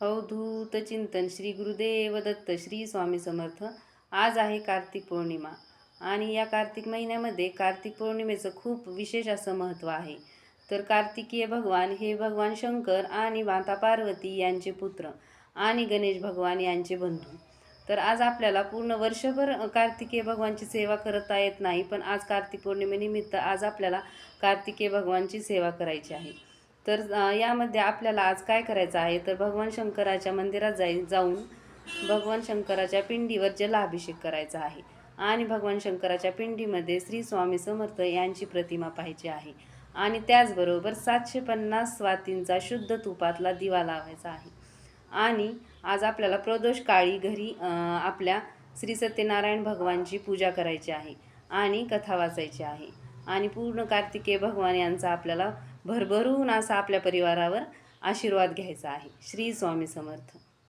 अवधूत चिंतन श्री गुरुदेव दत्त श्री स्वामी समर्थ. आज आहे कार्तिक पौर्णिमा आणि या कार्तिक महिन्यामध्ये कार्तिक पौर्णिमेचं खूप विशेष असं महत्त्व आहे. तर कार्तिकीय भगवान हे भगवान शंकर आणि माता पार्वती यांचे पुत्र आणि गणेश भगवान यांचे बंधू. तर आज आपल्याला पूर्ण वर्षभर कार्तिकेय भगवानची सेवा करता येत नाही, पण आज कार्तिक पौर्णिमेनिमित्त आज आपल्याला कार्तिकेय भगवानची सेवा करायची आहे. तर यामध्ये आपल्याला आज काय करायचं आहे, तर भगवान शंकराच्या मंदिरात जाऊन भगवान शंकराच्या पिंडीवर जलाभिषेक करायचा आहे आणि भगवान शंकराच्या पिंडीमध्ये श्री स्वामी समर्थ यांची प्रतिमा पाहायची आहे आणि त्याचबरोबर 750 वातींचा शुद्ध तुपातला दिवा लावायचा आहे. आणि आज आपल्याला प्रदोष काळी घरी आपल्या श्री सत्यनारायण भगवानची पूजा करायची आहे आणि कथा वाचायची आहे आणि पूर्ण कार्तिकेय भगवान यांचा आपल्याला भरभरून असा आपल्या परिवारावर आशीर्वाद घ्यायचा आहे. श्री स्वामी समर्थ.